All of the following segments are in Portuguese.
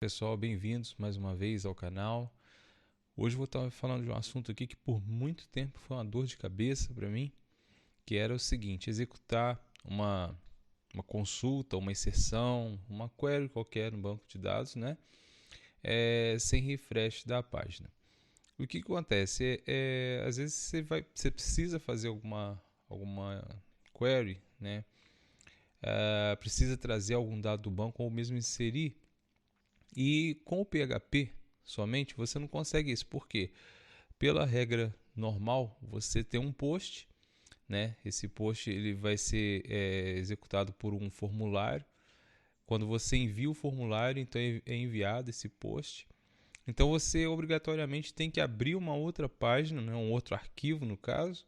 Pessoal, bem-vindos mais uma vez ao canal. Hoje eu vou estar falando de um assunto aqui que por muito tempo foi uma dor de cabeça para mim, que era o seguinte: executar uma consulta, uma inserção, uma query qualquer no banco de dados, né? Sem refresh da página. O que acontece? Às vezes você precisa fazer alguma query, né? Precisa trazer algum dado do banco ou mesmo inserir. E com o PHP somente você não consegue isso. Por quê? Pela regra normal, você tem um post, né? Esse post ele vai ser executado por um formulário. Quando você envia o formulário, então é enviado esse post. Então você obrigatoriamente tem que abrir uma outra página, né? Um outro arquivo no caso,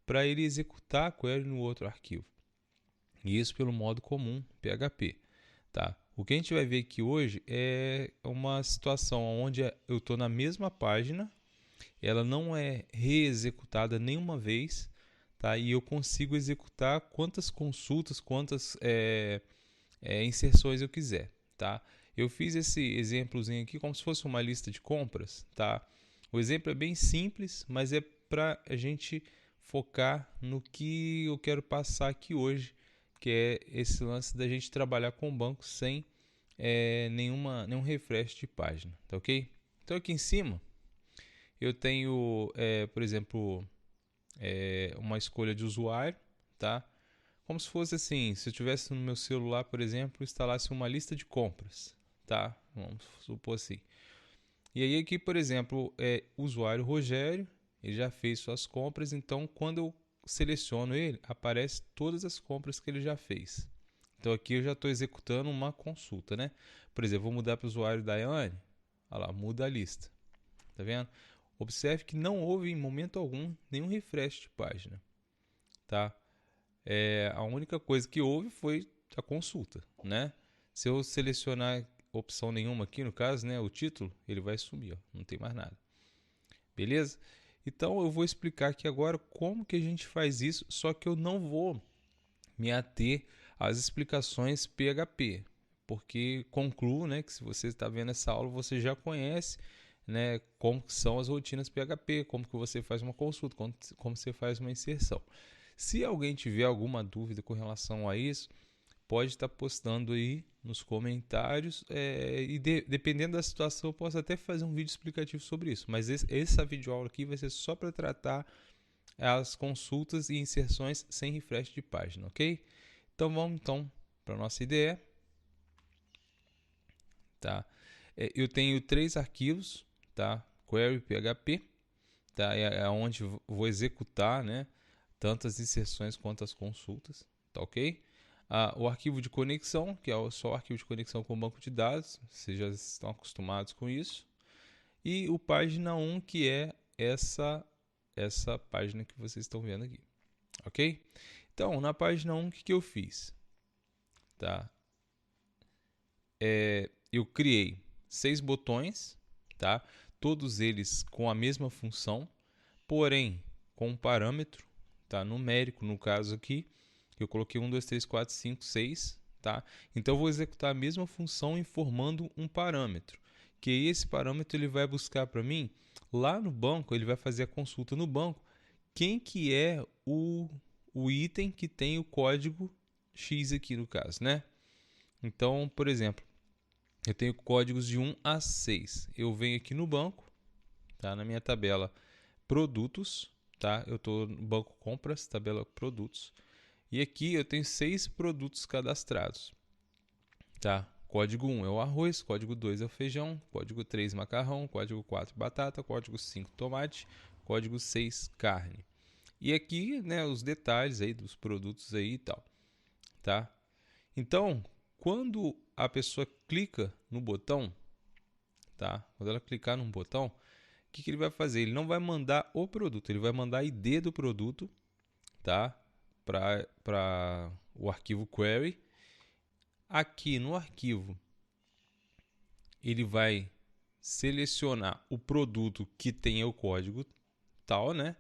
para ele executar a query no outro arquivo. E isso pelo modo comum PHP. Tá? O que a gente vai ver aqui hoje é uma situação onde eu estou na mesma página, ela não é reexecutada nenhuma vez, tá? E eu consigo executar quantas consultas, quantas inserções eu quiser. Tá? Eu fiz esse exemplozinho aqui como se fosse uma lista de compras. Tá? O exemplo é bem simples, mas é para a gente focar no que eu quero passar aqui hoje, que é esse lance da gente trabalhar com o banco sem nenhum refresh de página, tá ok? Então aqui em cima eu tenho, por exemplo, uma escolha de usuário, tá? Como se fosse assim, se eu tivesse no meu celular, por exemplo, instalasse uma lista de compras, tá? Vamos supor assim. E aí aqui, por exemplo, o usuário Rogério, ele já fez suas compras, então quando eu seleciono ele, aparece todas as compras que ele já fez. Então aqui eu já estou executando uma consulta, né? Por exemplo, vou mudar para o usuário Daiane, olha lá, muda a lista, tá vendo? Observe que não houve em momento algum nenhum refresh de página, tá? A única coisa que houve foi a consulta, né? Se eu selecionar opção nenhuma aqui, no caso, né, o título, ele vai sumir, ó, não tem mais nada. Beleza? Então eu vou explicar aqui agora como que a gente faz isso, só que eu não vou me ater às explicações PHP, porque concluo, né, que se você está vendo essa aula, você já conhece, né, como são as rotinas PHP, como que você faz uma consulta, como você faz uma inserção. Se alguém tiver alguma dúvida com relação a isso, pode estar postando aí nos comentários e dependendo da situação eu posso até fazer um vídeo explicativo sobre isso, mas essa videoaula aqui vai ser só para tratar as consultas e inserções sem refresh de página, ok? Então vamos para a nossa IDE. Tá? Eu tenho 3 arquivos, tá? Query PHP, tá? É onde vou executar, né? Tanto as inserções quanto as consultas, tá ok? O arquivo de conexão, que é só o arquivo de conexão com o banco de dados, vocês já estão acostumados com isso. E o página 1, que é essa página que vocês estão vendo aqui, ok? Então, na página 1, o que eu fiz? Tá? Eu criei 6 botões, tá? Todos eles com a mesma função, porém com um parâmetro, tá? Numérico, no caso aqui, eu coloquei 1, 2, 3, 4, 5, 6, tá? Então eu vou executar a mesma função informando um parâmetro, que esse parâmetro ele vai buscar para mim lá no banco, ele vai fazer a consulta no banco, quem que é o item que tem o código X aqui no caso, né? Então, por exemplo, eu tenho códigos de 1 a 6. Eu venho aqui no banco, tá? Na minha tabela produtos, tá? Eu estou no banco compras, tabela produtos. E aqui eu tenho 6 produtos cadastrados, tá? Código 1 é o arroz, código 2 é o feijão, código 3 macarrão, código 4 batata, código 5 tomate, código 6 carne. E aqui, né, os detalhes aí dos produtos aí e tal, tá? Então, quando a pessoa clica no botão, tá? Quando ela clicar num botão, o que ele vai fazer? Ele não vai mandar o produto, ele vai mandar a ID do produto, tá? Para o arquivo query. Aqui no arquivo, ele vai selecionar o produto que tem o código tal, né?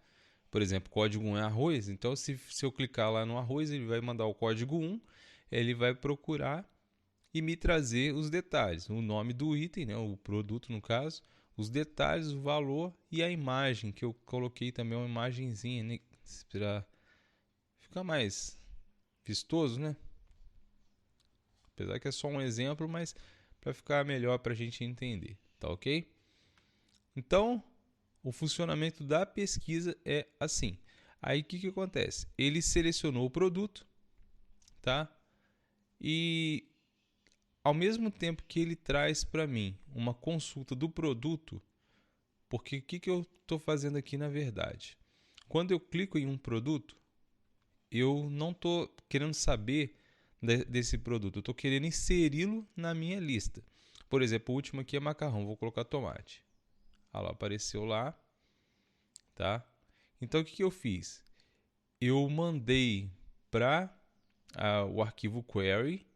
Por exemplo, código 1 é arroz, então se eu clicar lá no arroz, ele vai mandar o código 1, ele vai procurar e me trazer os detalhes, o nome do item, né, o produto no caso, os detalhes, o valor e a imagem, que eu coloquei também uma imagenzinha, né, para ficar mais vistoso, né? Apesar que é só um exemplo, mas para ficar melhor para a gente entender, tá ok? Então, o funcionamento da pesquisa é assim. Aí o que acontece? Ele selecionou o produto, tá? E ao mesmo tempo que ele traz para mim uma consulta do produto, porque o que eu estou fazendo aqui na verdade? Quando eu clico em um produto, eu não estou querendo saber desse produto, eu estou querendo inseri-lo na minha lista. Por exemplo, o último aqui é macarrão, vou colocar tomate. Olha lá, apareceu lá, tá? Então o que eu fiz? Eu mandei para o arquivo query,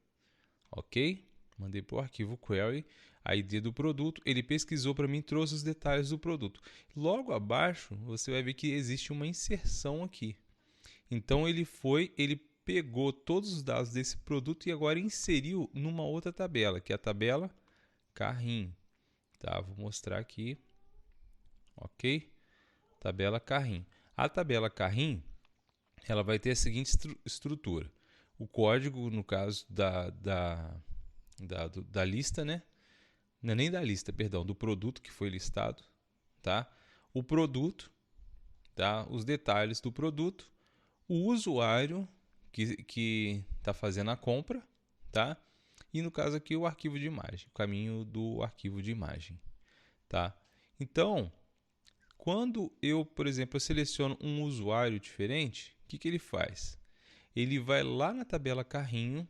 ok? Mandei para o arquivo query a ID do produto, ele pesquisou para mim e trouxe os detalhes do produto. Logo abaixo você vai ver que existe uma inserção aqui. Então ele pegou todos os dados desse produto e agora inseriu numa outra tabela, que é a tabela carrinho. Tá, vou mostrar aqui, ok? Tabela carrinho. A tabela carrinho, ela vai ter a seguinte estrutura. O código, no caso da lista, né? Não é nem da lista, perdão, do produto que foi listado, tá? O produto, tá? Os detalhes do produto, o usuário que está fazendo a compra, tá? E no caso aqui o arquivo de imagem, o caminho do arquivo de imagem, tá? Então, quando eu, por exemplo, eu seleciono um usuário diferente, o que ele faz? Ele vai lá na tabela carrinho,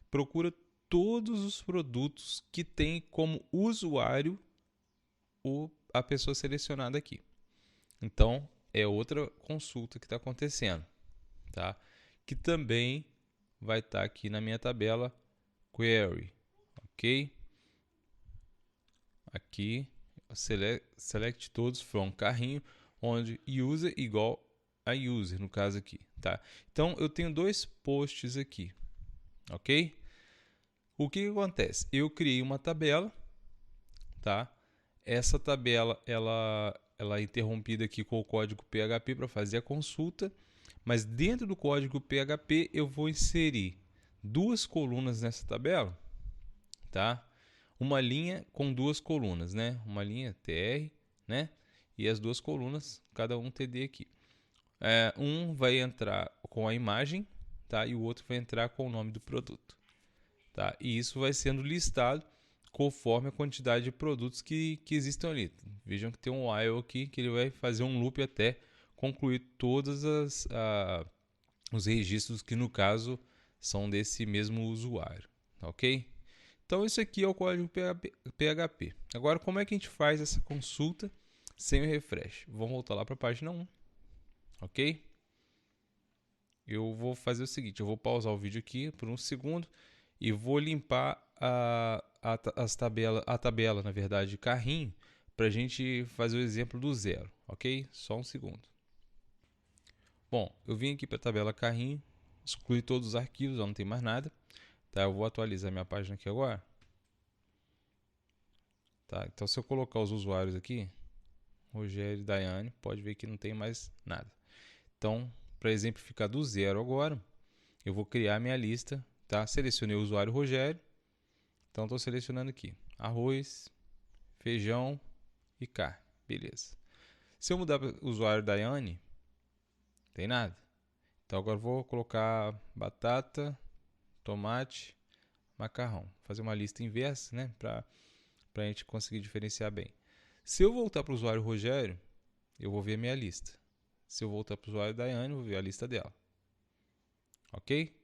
procura todos os produtos que tem como usuário a pessoa selecionada aqui. Então, é outra consulta que está acontecendo, tá? Que também vai estar aqui na minha tabela query, ok? Aqui, select todos from carrinho, onde user igual a user, no caso aqui, tá? Então, eu tenho dois posts aqui, ok? O que acontece? Eu criei uma tabela, tá? Essa tabela, ela é interrompida aqui com o código PHP para fazer a consulta, mas dentro do código PHP eu vou inserir duas colunas nessa tabela, tá? Uma linha com duas colunas, né? Uma linha TR, né? E as duas colunas, cada um TD aqui. Um vai entrar com a imagem, tá? E o outro vai entrar com o nome do produto, tá? E isso vai sendo listado conforme a quantidade de produtos que existem ali. Vejam que tem um while aqui que ele vai fazer um loop até concluir todos os registros que no caso são desse mesmo usuário, ok? Então isso aqui é o código PHP. Agora como é que a gente faz essa consulta sem o refresh? Vamos voltar lá para a página 1, ok? Eu vou fazer o seguinte, eu vou pausar o vídeo aqui por um segundo e vou limpar a tabela, na verdade, carrinho, para a gente fazer o exemplo do zero, ok? Só um segundo. Bom, eu vim aqui para a tabela carrinho, excluí todos os arquivos, não tem mais nada. Tá, eu vou atualizar minha página aqui agora. Tá, então se eu colocar os usuários aqui, Rogério e Daiane, pode ver que não tem mais nada. Então, para exemplificar do zero agora, eu vou criar minha lista, tá? Selecionei o usuário Rogério, então estou selecionando aqui arroz, feijão e carne, beleza. Se eu mudar para o usuário Daiane, não tem nada. Então agora eu vou colocar batata, tomate, macarrão. Fazer uma lista inversa, né? Para a gente conseguir diferenciar bem. Se eu voltar para o usuário Rogério, eu vou ver a minha lista. Se eu voltar para o usuário Daiane, eu vou ver a lista dela. Ok?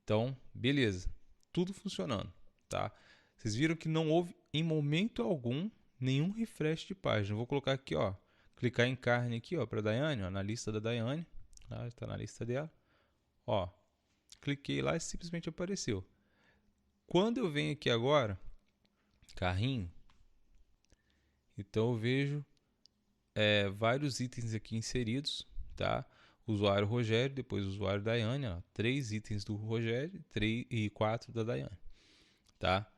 Então, beleza. Tudo funcionando, tá? Vocês viram que não houve, em momento algum, nenhum refresh de página. Eu vou colocar aqui, ó. Clicar em carne aqui, ó, para a Daiane, ó, na lista da Daiane. Está na lista dela. Ó, cliquei lá e simplesmente apareceu. Quando eu venho aqui agora, carrinho, então eu vejo vários itens aqui inseridos, tá? Usuário Rogério, depois usuário Daiane, ó, 3 itens do Rogério e 4 da Daiane, tá?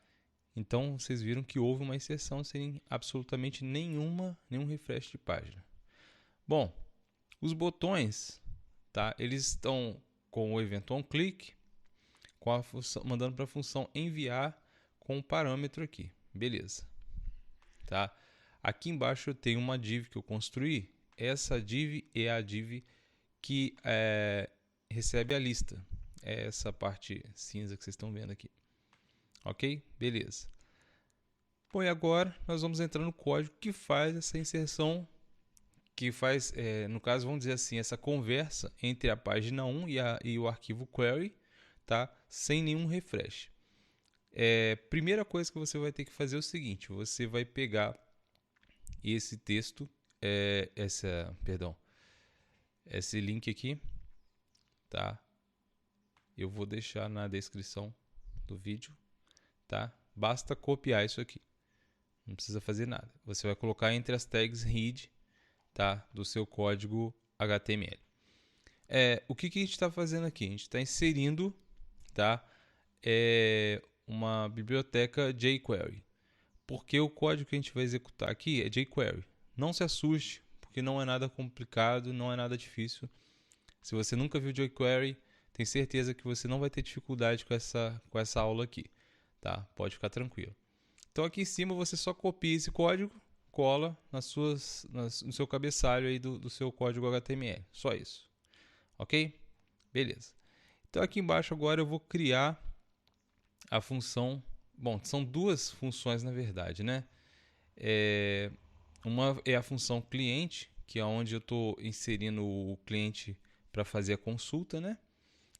Então, vocês viram que houve uma inserção sem absolutamente nenhum refresh de página. Bom, os botões, tá? Eles estão com o evento onClick, com a função, mandando para a função enviar com o parâmetro aqui. Beleza. Tá? Aqui embaixo eu tenho uma div que eu construí. Essa div é a div que recebe a lista. É essa parte cinza que vocês estão vendo aqui. Ok? Beleza. Bom, e agora nós vamos entrar no código que faz essa inserção, que faz, no caso, vamos dizer assim, essa conversa entre a página 1 e o arquivo query, tá? Sem nenhum refresh. Primeira coisa que você vai ter que fazer é o seguinte: você vai pegar esse texto, esse link aqui, tá? Eu vou deixar na descrição do vídeo, tá? Basta copiar isso aqui, não precisa fazer nada. Você vai colocar entre as tags read, tá? Do seu código HTML. O que a gente está fazendo aqui? A gente está inserindo, tá? Uma biblioteca jQuery, porque o código que a gente vai executar aqui é jQuery. Não se assuste, porque não é nada complicado, não é nada difícil. Se você nunca viu jQuery, tenho certeza que você não vai ter dificuldade com essa aula aqui, tá? Pode ficar tranquilo. Então aqui em cima você só copia esse código, cola no seu cabeçalho aí do seu código HTML. Só isso. Ok? Beleza. Então aqui embaixo agora eu vou criar a função. Bom, são duas funções na verdade, né? Uma é a função cliente, que é onde eu estou inserindo o cliente para fazer a consulta, né?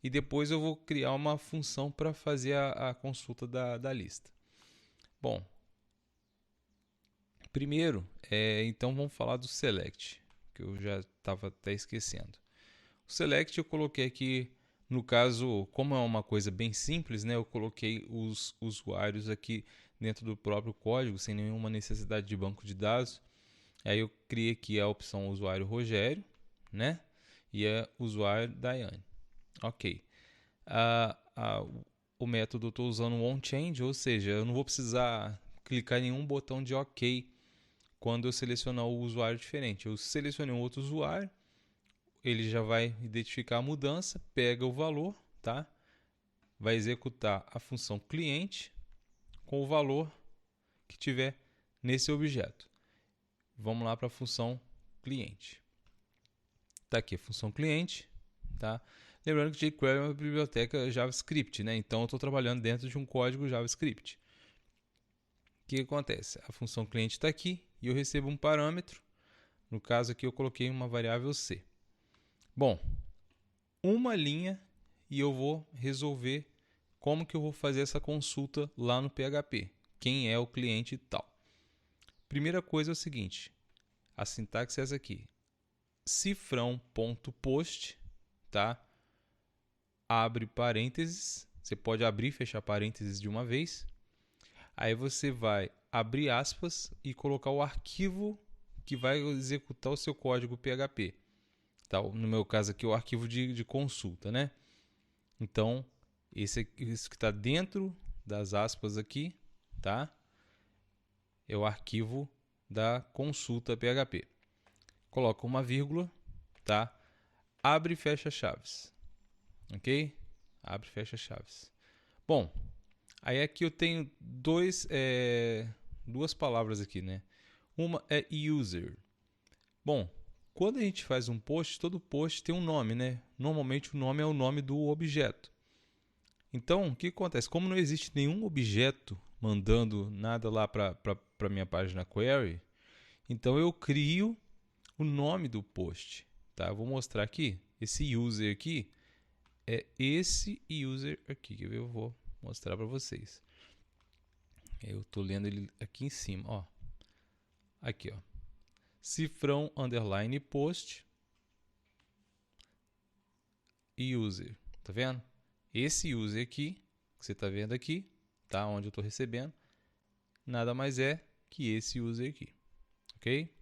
E depois eu vou criar uma função para fazer a consulta da lista. Bom, primeiro, então vamos falar do select, que eu já estava até esquecendo. O select eu coloquei aqui, no caso, como é uma coisa bem simples, né? Eu coloquei os usuários aqui dentro do próprio código, sem nenhuma necessidade de banco de dados. Aí eu criei aqui a opção usuário Rogério, né? E a usuário Daiane. Ok. O método eu estou usando o onChange, ou seja, eu não vou precisar clicar em nenhum botão de OK quando eu selecionar o usuário diferente. Eu selecionei um outro usuário, ele já vai identificar a mudança, pega o valor, tá? Vai executar a função cliente com o valor que tiver nesse objeto. Vamos lá para a função cliente. Está aqui a função cliente, tá? Lembrando que jQuery é uma biblioteca JavaScript, né? Então eu estou trabalhando dentro de um código JavaScript. O que acontece? A função cliente está aqui e eu recebo um parâmetro. No caso aqui eu coloquei uma variável C. Bom, uma linha e eu vou resolver como que eu vou fazer essa consulta lá no PHP. Quem é o cliente e tal. Primeira coisa é o seguinte, a sintaxe é essa aqui. Cifrão.post, tá? Abre parênteses, você pode abrir e fechar parênteses de uma vez. Aí você vai abrir aspas e colocar o arquivo que vai executar o seu código PHP. Tá? No meu caso aqui, o arquivo de consulta, né? Então, isso que está dentro das aspas aqui, tá? É o arquivo da consulta PHP. Coloca uma vírgula, tá? Abre e fecha chaves. Ok? Abre e fecha chaves. Bom, aí aqui eu tenho duas palavras aqui, né? Uma é user. Bom, quando a gente faz um post, todo post tem um nome, né? Normalmente o nome é o nome do objeto. Então, o que acontece? Como não existe nenhum objeto mandando nada lá para a minha página query, então eu crio o nome do post. Tá? Eu vou mostrar aqui. Esse user aqui é esse user aqui. Eu vou mostrar para vocês. Eu estou lendo ele aqui em cima. Ó. Aqui, ó. Cifrão underline post user. Tá vendo? Esse user aqui, que você está vendo aqui, tá? Onde eu estou recebendo, nada mais é que esse user aqui. Ok?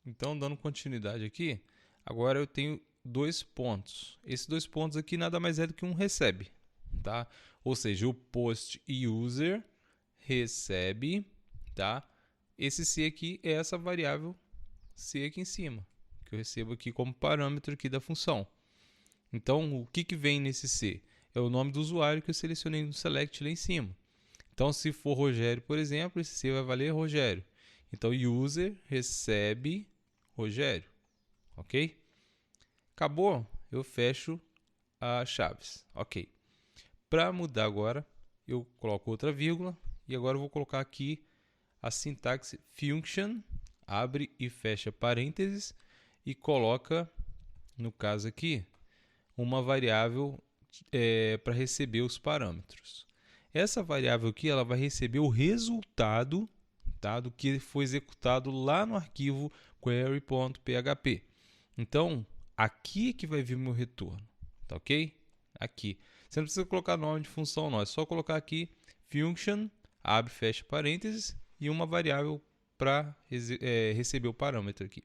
Então, dando continuidade aqui, agora eu tenho dois pontos. Esses dois pontos aqui nada mais é do que um recebe, tá? Ou seja, o post user recebe, tá? Esse C aqui é essa variável C aqui em cima, que eu recebo aqui como parâmetro aqui da função. Então, o que vem nesse C? É o nome do usuário que eu selecionei no select lá em cima. Então, se for Rogério, por exemplo, esse C vai valer Rogério. Então, user recebe Rogério, ok? Acabou, eu fecho a chaves, ok. Para mudar agora, eu coloco outra vírgula e agora eu vou colocar aqui a sintaxe function, abre e fecha parênteses e coloca, no caso aqui, uma variável para receber os parâmetros. Essa variável aqui ela vai receber o resultado, tá, do que foi executado lá no arquivo query.php. Então, aqui que vai vir o meu retorno, tá ok? Aqui. Você não precisa colocar nome de função não, é só colocar aqui function, abre, fecha parênteses e uma variável para receber o parâmetro aqui,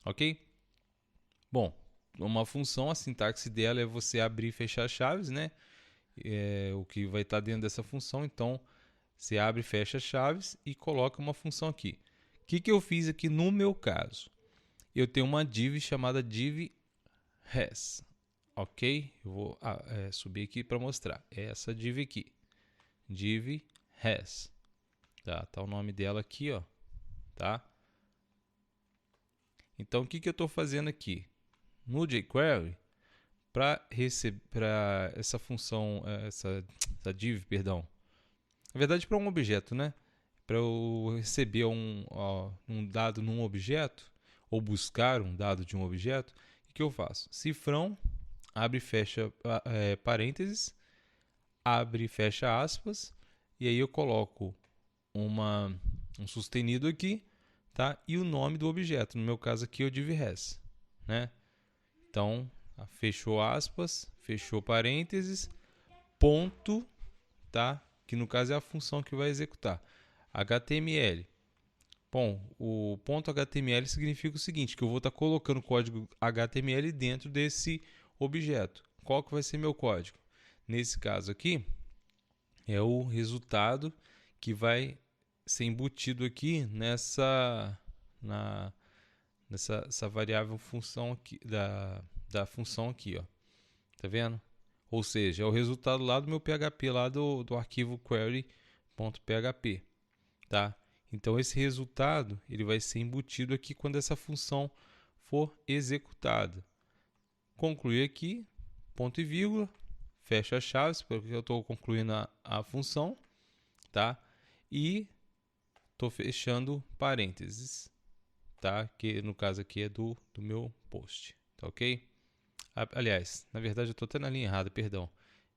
ok? Bom, uma função, a sintaxe dela é você abrir e fechar chaves, né? O que vai estar dentro dessa função, então você abre e fecha chaves e coloca uma função aqui. O que eu fiz aqui no meu caso? Eu tenho uma div chamada div has, ok? Eu vou subir aqui para mostrar. É essa div aqui, div has, tá o nome dela aqui, ó, tá? Então o que eu estou fazendo aqui no jQuery para essa função, essa div, perdão. Na verdade, para um objeto, né? Para eu receber um dado num objeto ou buscar um dado de um objeto, o que eu faço? Cifrão, abre e fecha parênteses, abre e fecha aspas, e aí eu coloco um sustenido aqui, tá? E o nome do objeto, no meu caso aqui é o div_has, né? Então, fechou aspas, fechou parênteses, ponto, tá? Que no caso é a função que vai executar. HTML. Bom, o ponto HTML significa o seguinte, que eu vou estar colocando o código HTML dentro desse objeto. Qual que vai ser meu código? Nesse caso aqui, é o resultado que vai ser embutido aqui nessa variável função aqui, da função aqui, ó. Tá vendo? Ou seja, é o resultado lá do meu PHP, lá do arquivo query.php, tá? Então, esse resultado ele vai ser embutido aqui quando essa função for executada. Concluir aqui, ponto e vírgula, fecha as chaves, porque eu estou concluindo a função, tá? E estou fechando parênteses, tá? Que no caso aqui é do meu post, tá ok? Aliás, na verdade eu estou até na linha errada, perdão.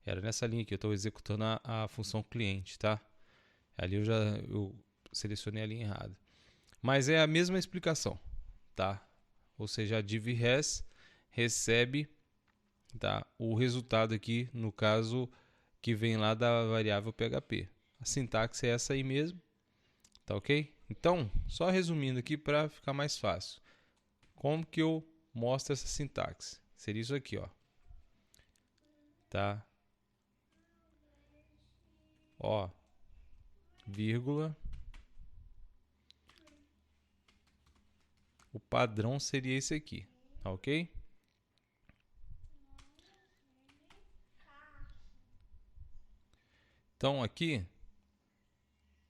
Era nessa linha que eu estou executando a função cliente, tá? Ali eu selecionei a linha errada. Mas é a mesma explicação, tá? Ou seja, a div_has recebe, tá, o resultado aqui, no caso, que vem lá da variável PHP. A sintaxe é essa aí mesmo, tá ok? Então, só resumindo aqui para ficar mais fácil. Como que eu mostro essa sintaxe? Seria isso aqui, ó. Tá? Ó, vírgula. O padrão seria esse aqui, tá ok? Então aqui,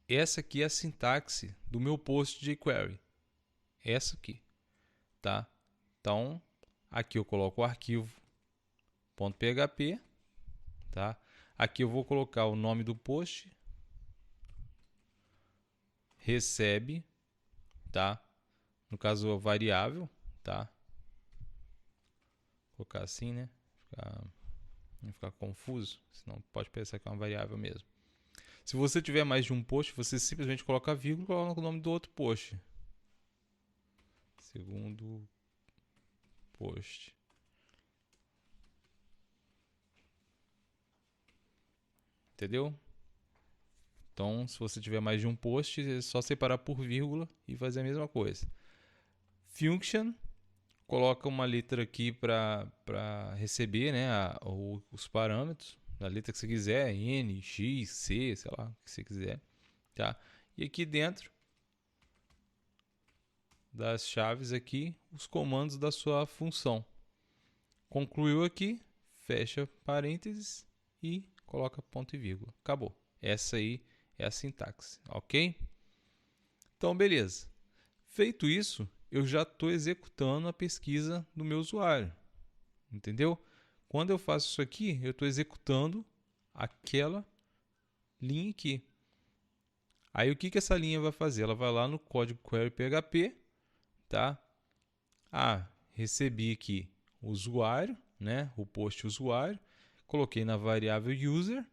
essa aqui é a sintaxe do meu post de jQuery. Essa aqui, tá? Então, aqui eu coloco o arquivo .php, tá? Aqui eu vou colocar o nome do post, recebe, tá? No caso, a variável, tá? Vou colocar assim, né? Não ficar confuso, senão pode pensar que é uma variável mesmo. Se você tiver mais de um post, você simplesmente coloca a vírgula e coloca o nome do outro post. Segundo post. Entendeu? Então, se você tiver mais de um post, é só separar por vírgula e fazer a mesma coisa. Function, coloca uma letra aqui para receber, né, os parâmetros, da letra que você quiser, N, X, C, sei lá, o que você quiser, tá? E aqui dentro das chaves aqui, os comandos da sua função. Concluiu aqui, fecha parênteses e coloca ponto e vírgula. Acabou. Essa aí é a sintaxe, ok? Então, beleza. Feito isso, eu já estou executando a pesquisa do meu usuário, entendeu? Quando eu faço isso aqui, eu estou executando aquela linha aqui. Aí o que essa linha vai fazer? Ela vai lá no código query PHP, tá? Recebi aqui o usuário, né? O post usuário, coloquei na variável user,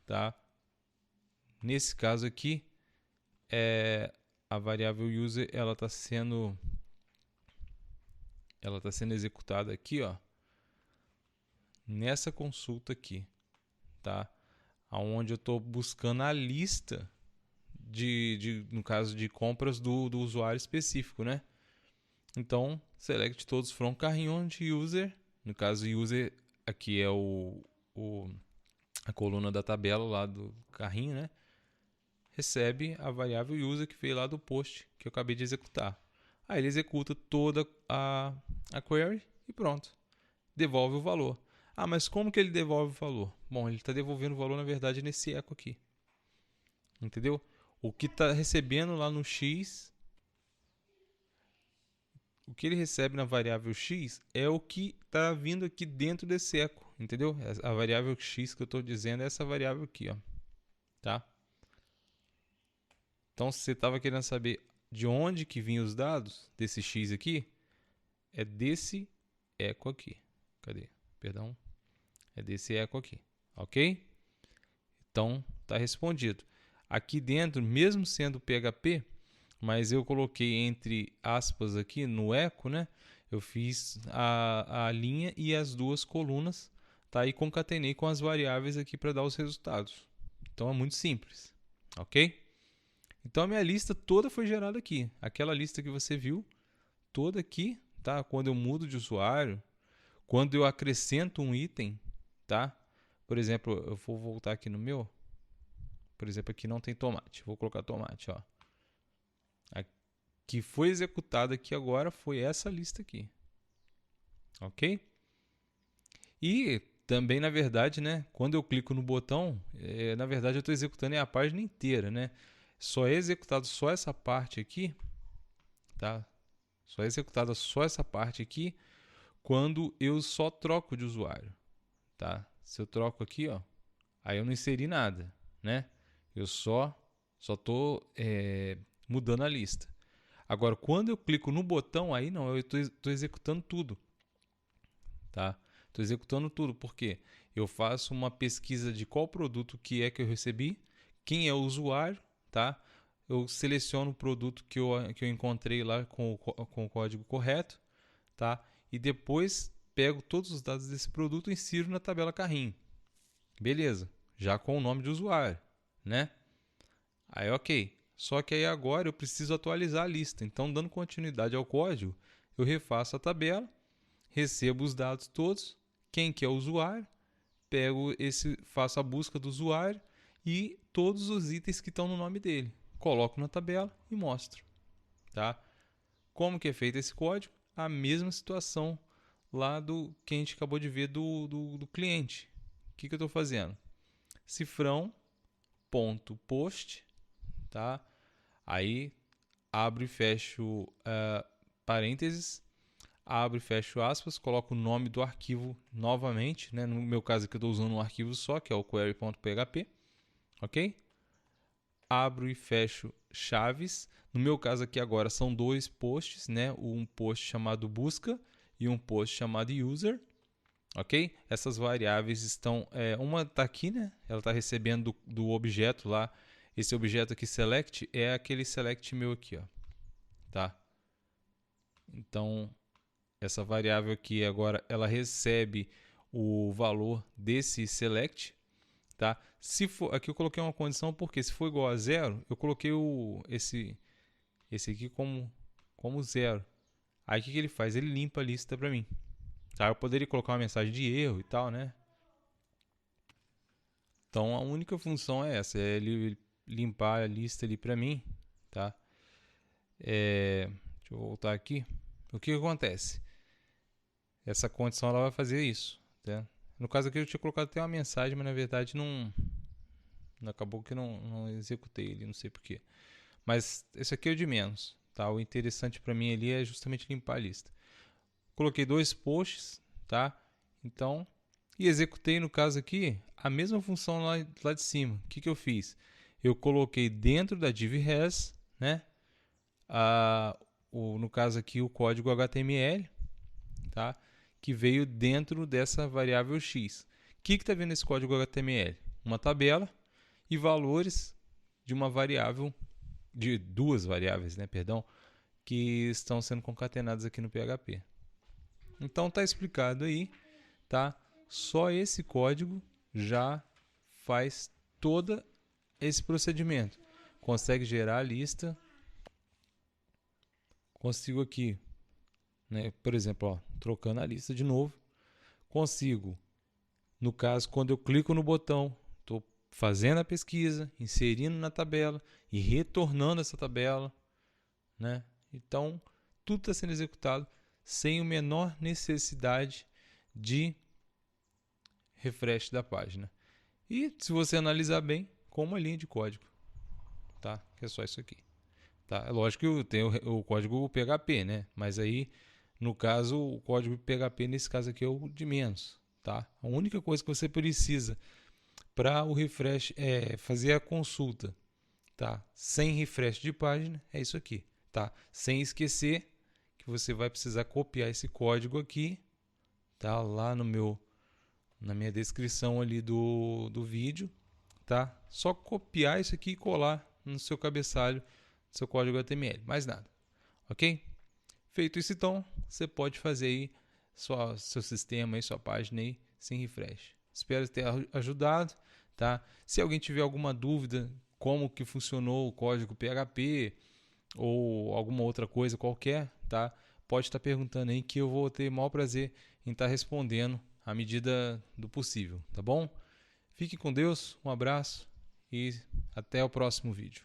tá? Nesse caso aqui, a variável user ela está sendo executada aqui, ó, nessa consulta aqui, tá? Onde eu estou buscando a lista no caso de compras do usuário específico, né? Então, select todos from carrinho de user. No caso, user aqui é a coluna da tabela lá do carrinho, né? Recebe a variável user que veio lá do post que eu acabei de executar. Aí ele executa toda a query e pronto. Devolve o valor. Mas como que ele devolve o valor? Bom, ele está devolvendo o valor, na verdade, nesse eco aqui. Entendeu? O que está recebendo lá no X, o que ele recebe na variável X é o que está vindo aqui dentro desse eco. Entendeu? A variável X que eu estou dizendo é essa variável aqui, ó. Tá? Então, se você estava querendo saber de onde que vinham os dados desse X aqui, é desse eco aqui. Cadê? Perdão. É desse eco aqui. Ok? Então, está respondido. Aqui dentro, mesmo sendo PHP, mas eu coloquei entre aspas aqui no eco, né? Eu fiz a linha e as duas colunas, tá? E concatenei com as variáveis aqui para dar os resultados. Então, é muito simples. Ok? Então, a minha lista toda foi gerada aqui. Aquela lista que você viu, toda aqui, tá? Quando eu mudo de usuário, quando eu acrescento um item, tá? Por exemplo, eu vou voltar aqui no meu. Por exemplo, aqui não tem tomate. Vou colocar tomate, ó. A que foi executada aqui agora foi essa lista aqui. Ok? E também, na verdade, né? Quando eu clico no botão, na verdade eu estou executando a página inteira, né? Só é executado só essa parte aqui, tá? Só é executada só essa parte aqui quando eu só troco de usuário, tá? Se eu troco aqui, ó, aí eu não inseri nada, né? Eu só estou mudando a lista. Agora, quando eu clico no botão, aí não, eu estou executando tudo, tá? Estou executando tudo, porque eu faço uma pesquisa de qual produto que é que eu recebi, quem é o usuário, tá? Eu seleciono o produto que eu encontrei lá com o código correto, tá? E depois pego todos os dados desse produto e insiro na tabela carrinho. Beleza, já com o nome de usuário, né? Aí, ok. Só que aí agora eu preciso atualizar a lista. Então, dando continuidade ao código, eu refaço a tabela, recebo os dados todos, quem que é o usuário, faço a busca do usuário e todos os itens que estão no nome dele. Coloco na tabela e mostro. Tá? Como que é feito esse código? A mesma situação lá do que a gente acabou de ver do cliente. O que eu estou fazendo? Cifrão.post, tá? Aí abro e fecho parênteses, abro e fecho aspas, coloco o nome do arquivo novamente, né? No meu caso aqui eu estou usando um arquivo só, que é o query.php, ok? Abro e fecho chaves. No meu caso aqui agora são dois posts, né? Um post chamado busca e um post chamado user, ok? Essas variáveis estão, uma está aqui, né? Ela está recebendo do objeto lá. Esse objeto aqui select é aquele select meu aqui, ó, tá? Então essa variável aqui agora ela recebe o valor desse select, tá? Se for, aqui eu coloquei uma condição porque se for igual a zero, eu coloquei esse aqui como zero. Aí o que ele faz? Ele limpa a lista para mim. Tá? Eu poderia colocar uma mensagem de erro e tal, né? Então a única função é essa, é ele limpar a lista ali para mim, tá? Deixa eu voltar aqui. O que acontece? Essa condição ela vai fazer isso, tá? No caso aqui eu tinha colocado até uma mensagem, mas na verdade não acabou que não executei ele, não sei porquê. Mas esse aqui é o de menos, tá? O interessante para mim ali é justamente limpar a lista. Coloquei 2 posts, tá? Então, e executei no caso aqui a mesma função lá de cima. O que eu fiz? Eu coloquei dentro da div_res, né? No caso aqui o código HTML, tá? Que veio dentro dessa variável x. O que está vendo esse código HTML? Uma tabela e valores de uma variável, de 2 variáveis, né? Perdão, que estão sendo concatenadas aqui no PHP. Então está explicado aí, tá? Só esse código já faz todo esse procedimento. Consegue gerar a lista. Consigo aqui, né? Por exemplo, ó, trocando a lista de novo. Consigo, no caso, quando eu clico no botão, estou fazendo a pesquisa, inserindo na tabela e retornando essa tabela, né? Então, tudo está sendo executado sem a menor necessidade de refresh da página. E se você analisar bem, com uma linha de código, tá? Que é só isso aqui, tá? É lógico que tem o código PHP, né? Mas aí, no caso, o código PHP nesse caso aqui é o de menos, tá? A única coisa que você precisa para o refresh é fazer a consulta, tá? Sem refresh de página, é isso aqui, tá? Sem esquecer que você vai precisar copiar esse código aqui, tá? Lá na minha descrição ali do vídeo, tá? Só copiar isso aqui e colar no seu cabeçalho, no seu código HTML, mais nada, ok? Feito isso, então, você pode fazer aí seu sistema, aí, sua página aí, sem refresh. Espero ter ajudado, tá? Se alguém tiver alguma dúvida como que funcionou o código PHP ou alguma outra coisa qualquer, tá? Pode estar perguntando aí que eu vou ter o maior prazer em estar respondendo à medida do possível, tá bom? Fique com Deus, um abraço e até o próximo vídeo.